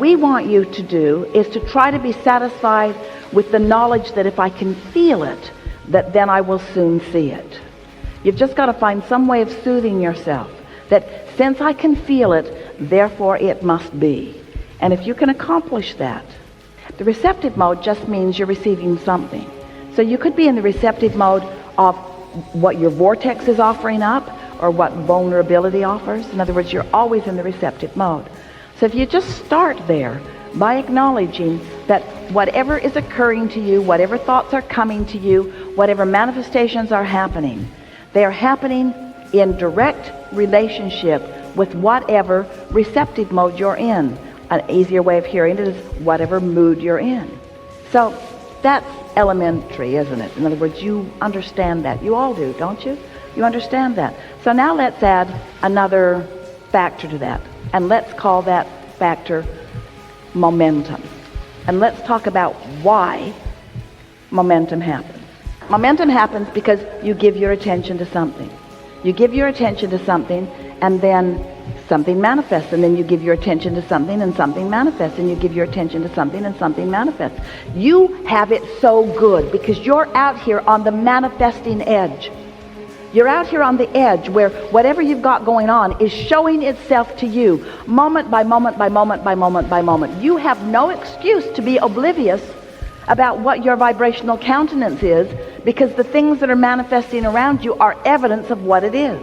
we want you to do is to try to be satisfied with the knowledge that if I can feel it, that then I will soon see it. You've just got to find some way of soothing yourself, that since I can feel it, therefore it must be. And if you can accomplish that, the receptive mode just means you're receiving something. So you could be in the receptive mode of what your vortex is offering up or what vulnerability offers. In other words, you're always in the receptive mode. So if you just start there by acknowledging that whatever is occurring to you, whatever thoughts are coming to you, whatever manifestations are happening, they are happening in direct relationship with whatever receptive mode you're in. An easier way of hearing it is whatever mood you're in. So that's elementary, isn't it? In other words, you understand that. You all do, don't you? You understand that. So now let's add another factor to that. And let's call that factor momentum. And let's talk about why momentum happens. Momentum happens because you give your attention to something. You give your attention to something, and then something manifests, and then you give your attention to something and something manifests, and you give your attention to something and something manifests. You have it so good because you're out here on the manifesting edge. You're out here on the edge where whatever you've got going on is showing itself to you moment by moment by moment by moment by moment. You have no excuse to be oblivious about what your vibrational countenance is, because the things that are manifesting around you are evidence of what it is.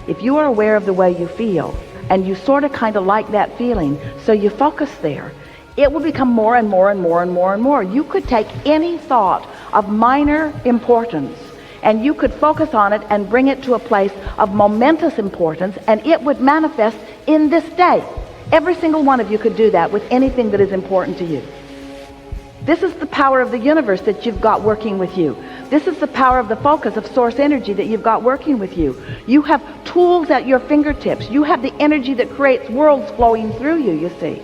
If you are aware of the way you feel, and you sort of kind of like that feeling, so you focus there, it will become more and more and more and more and more. You could take any thought of minor importance, and you could focus on it and bring it to a place of momentous importance, and it would manifest in this day. Every single one of you could do that with anything that is important to you. This is the power of the universe that you've got working with you. This is the power of the focus of source energy that you've got working with you. You have tools at your fingertips. You have the energy that creates worlds flowing through you, you see.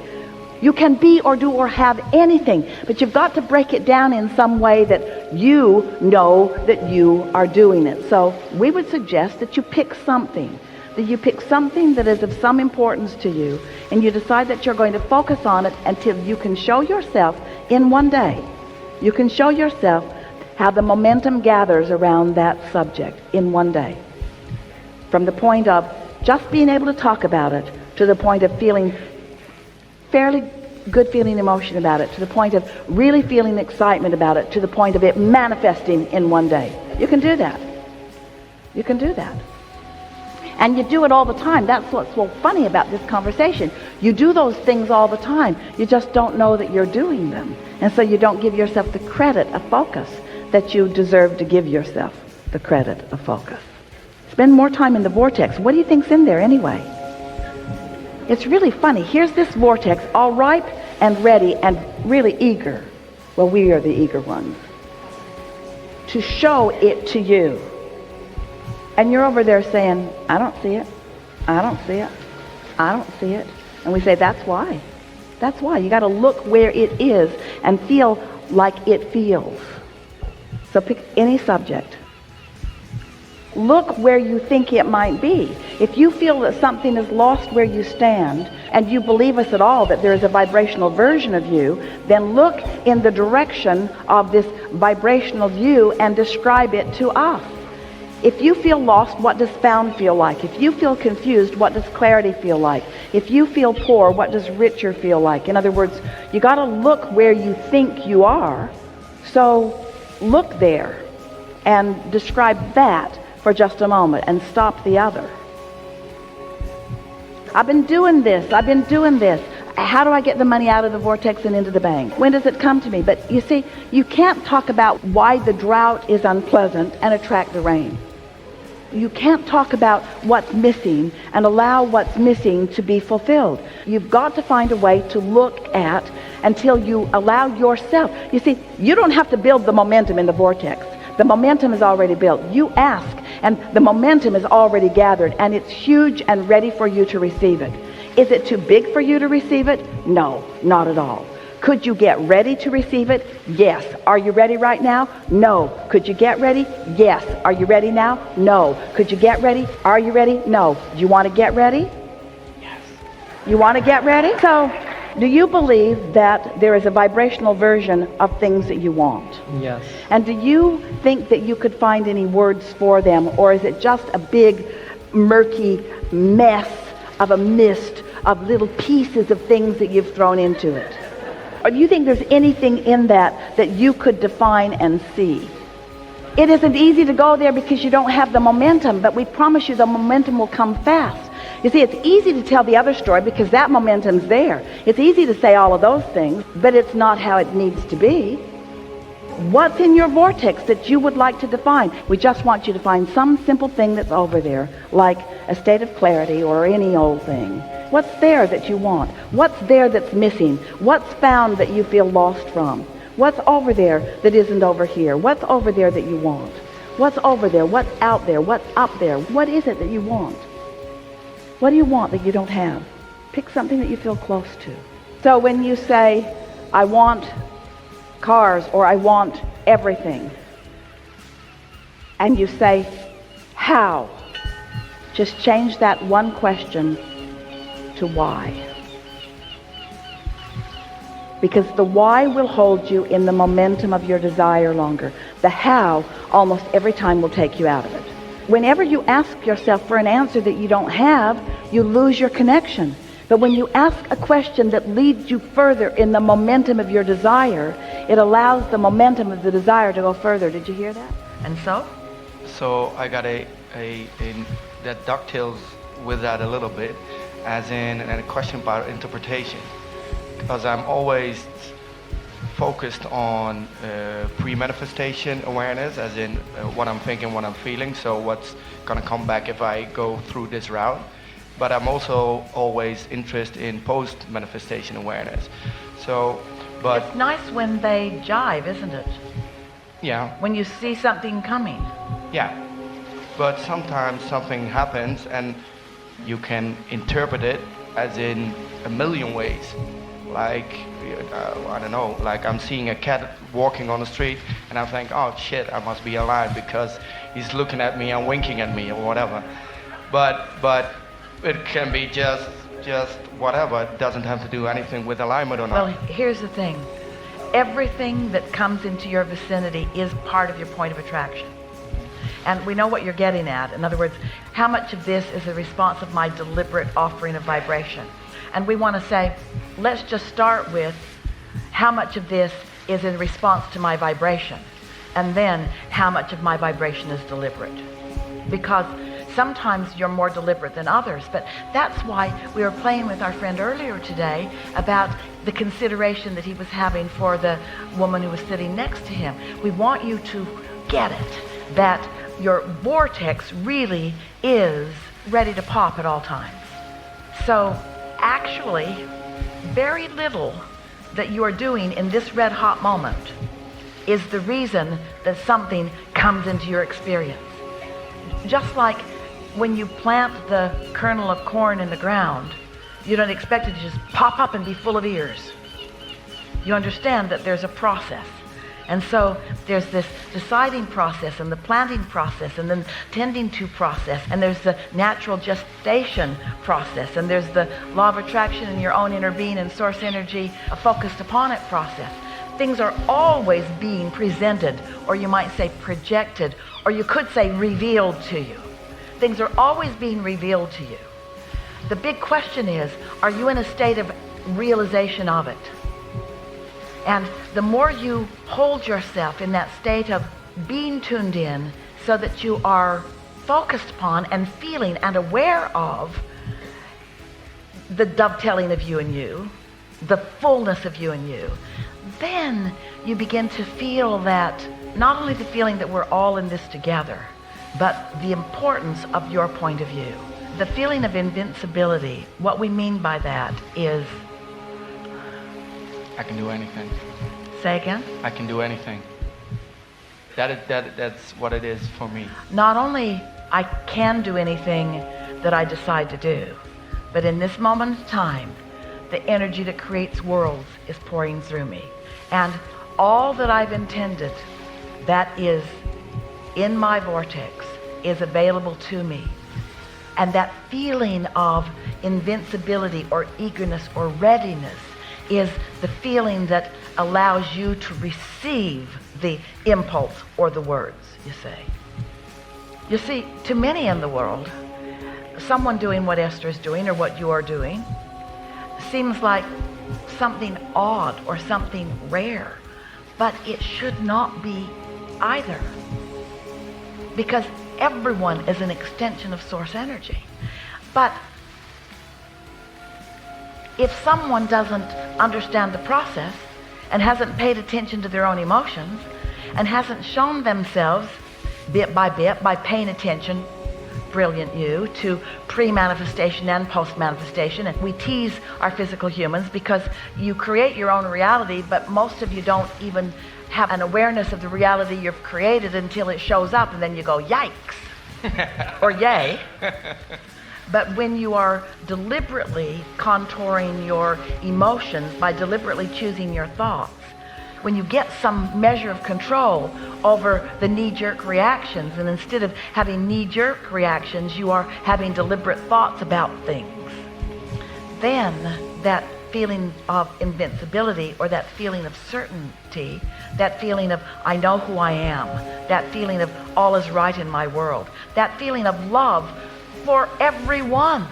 You can be or do or have anything, but you've got to break it down in some way that you know that you are doing it. So we would suggest that you pick something. That you pick something that is of some importance to you, and you decide that you're going to focus on it until you can show yourself in one day. You can show yourself how the momentum gathers around that subject in one day. From the point of just being able to talk about it, to the point of feeling fairly good feeling emotion about it, to the point of really feeling excitement about it, to the point of it manifesting in one day. You can do that. You can do that. And you do it all the time. That's what's so funny about this conversation. You do those things all the time. You just don't know that you're doing them. And so you don't give yourself the credit of focus that you deserve to give yourself the credit of focus. Spend more time in the vortex. What do you think's in there anyway? It's really funny. Here's this vortex, all ripe and ready and really eager. Well, we are the eager ones. To show it to you. And you're over there saying, I don't see it. I don't see it. I don't see it. And we say, that's why. That's why. You got to look where it is and feel like it feels. So pick any subject. Look where you think it might be. If you feel that something is lost where you stand, and you believe us at all that there is a vibrational version of you, then look in the direction of this vibrational view and describe it to us. If you feel lost, what does found feel like? If you feel confused, what does clarity feel like? If you feel poor, what does richer feel like? In other words, you got to look where you think you are. So look there and describe that for just a moment and stop the other. I've been doing this. I've been doing this. How do I get the money out of the vortex and into the bank? When does it come to me? But you see, you can't talk about why the drought is unpleasant and attract the rain. You can't talk about what's missing and allow what's missing to be fulfilled. You've got to find a way to look at until you allow yourself. You see, you don't have to build the momentum in the vortex. The momentum is already built. You ask, and the momentum is already gathered, and it's huge and ready for you to receive it. Is it too big for you to receive it? No, not at all. Could you get ready to receive it? Yes. Are you ready right now? No. Could you get ready? Yes. Are you ready now? No. Could you get ready? Are you ready? No. Do you want to get ready? Yes. You want to get ready? So Do you believe that there is a vibrational version of things that you want? Yes. And do you think that you could find any words for them, or is it just a big, murky mess of a mist of little pieces of things that you've thrown into it? Or do you think there's anything in that that you could define and see? It isn't easy to go there because you don't have the momentum, but we promise you the momentum will come fast. You see, it's easy to tell the other story because that momentum's there. It's easy to say all of those things, but it's not how it needs to be. What's in your vortex that you would like to define? We just want you to find some simple thing that's over there, like a state of clarity or any old thing. What's there that you want? What's there that's missing? What's found that you feel lost from? What's over there that isn't over here? What's over there that you want? What's over there? What's out there? What's up there? What is it that you want? What do you want that you don't have? Pick something that you feel close to. So when you say, I want cars, or I want everything, and you say, how? Just change that one question to why. Because the why will hold you in the momentum of your desire longer. The how, almost every time, will take you out of it. Whenever you ask yourself for an answer that you don't have, you lose your connection. But when you ask a question that leads you further in the momentum of your desire, it allows the momentum of the desire to go further. Did you hear that? And so? So I got that dovetails with that a little bit, as in a question about interpretation. Because I'm always focused on pre-manifestation awareness, as in what I'm thinking, what I'm feeling, so what's gonna come back if I go through this route. But I'm also always interested in post-manifestation awareness. So, but it's nice when they jive, isn't it? Yeah. When you see something coming. Yeah. But sometimes something happens and you can interpret it as in a million ways. Like, I don't know, like I'm seeing a cat walking on the street and I think, oh shit, I must be alive because he's looking at me and winking at me or whatever. But it can be just whatever. It doesn't have to do anything with alignment or not. Well, here's the thing. Everything that comes into your vicinity is part of your point of attraction. And we know what you're getting at. In other words, how much of this is a response of my deliberate offering of vibration? And we want to say, let's just start with how much of this is in response to my vibration, and then how much of my vibration is deliberate. Because sometimes you're more deliberate than others, but that's why we were playing with our friend earlier today about the consideration that he was having for the woman who was sitting next to him. We want you to get it, that your vortex really is ready to pop at all times. So actually, very little that you are doing in this red hot moment is the reason that something comes into your experience. Just like when you plant the kernel of corn in the ground, you don't expect it to just pop up and be full of ears. You understand that there's a process. And so there's this deciding process and the planting process and then tending to process, and there's the natural gestation process, and there's the law of attraction in your own inner being and source energy, a focused upon it process. Things are always being presented, or you might say projected, or you could say revealed to you. Things are always being revealed to you. The big question is, are you in a state of realization of it? And the more you hold yourself in that state of being tuned in so that you are focused upon and feeling and aware of the dovetailing of you and you, the fullness of you and you, then you begin to feel that, not only the feeling that we're all in this together, but the importance of your point of view. The feeling of invincibility, what we mean by that is, I can do anything. say again? I can do anything. That's what it is for me. Not only I can do anything that I decide to do, but in this moment of time, the energy that creates worlds is pouring through me. And all that I've intended that is in my vortex is available to me. And that feeling of invincibility or eagerness or readiness is the feeling that allows you to receive the impulse or the words, you see. You see, to many in the world, someone doing what Esther is doing or what you are doing seems like something odd or something rare, but it should not be either, because everyone is an extension of source energy. But if someone doesn't understand the process and hasn't paid attention to their own emotions and hasn't shown themselves bit by paying attention, brilliant you, to pre-manifestation and post-manifestation. And we tease our physical humans because you create your own reality, but most of you don't even have an awareness of the reality you've created until it shows up, and then you go, yikes, or yay. But when you are deliberately contouring your emotions by deliberately choosing your thoughts, when you get some measure of control over the knee-jerk reactions, and instead of having knee-jerk reactions, you are having deliberate thoughts about things, then that feeling of invincibility, or that feeling of certainty, that feeling of I know who I am, that feeling of all is right in my world, that feeling of love for everyone,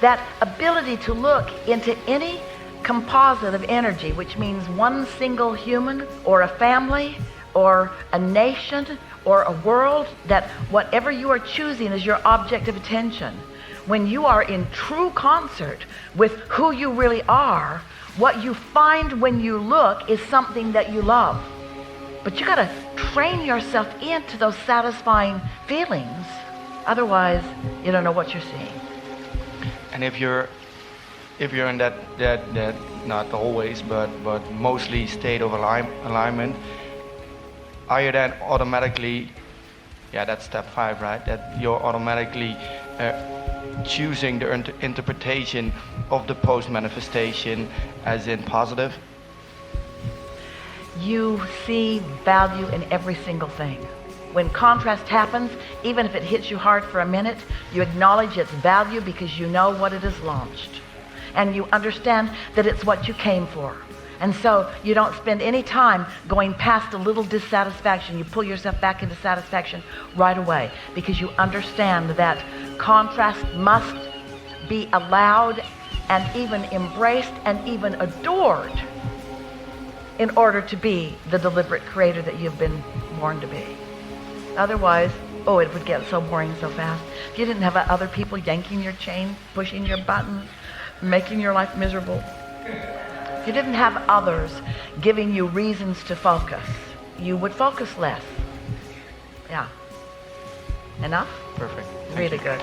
that ability to look into any composite of energy, which means one single human or a family or a nation or a world, that whatever you are choosing is your object of attention. When you are in true concert with who you really are, what you find when you look is something that you love. But you got to train yourself into those satisfying feelings. Otherwise, you don't know what you're seeing. And if you're in that not always, but mostly state of alignment, are you then automatically, that's step 5, right? That you're automatically choosing the interpretation of the post-manifestation as in positive? You see value in every single thing. When contrast happens, even if it hits you hard for a minute, you acknowledge its value because you know what it has launched. And you understand that it's what you came for. And so you don't spend any time going past a little dissatisfaction. You pull yourself back into satisfaction right away because you understand that contrast must be allowed and even embraced and even adored in order to be the deliberate creator that you've been born to be. Otherwise, it would get so boring so fast. If you didn't have other people yanking your chain, pushing your buttons, making your life miserable, if you didn't have others giving you reasons to focus, you would focus less. Yeah. Enough? Perfect. Really good.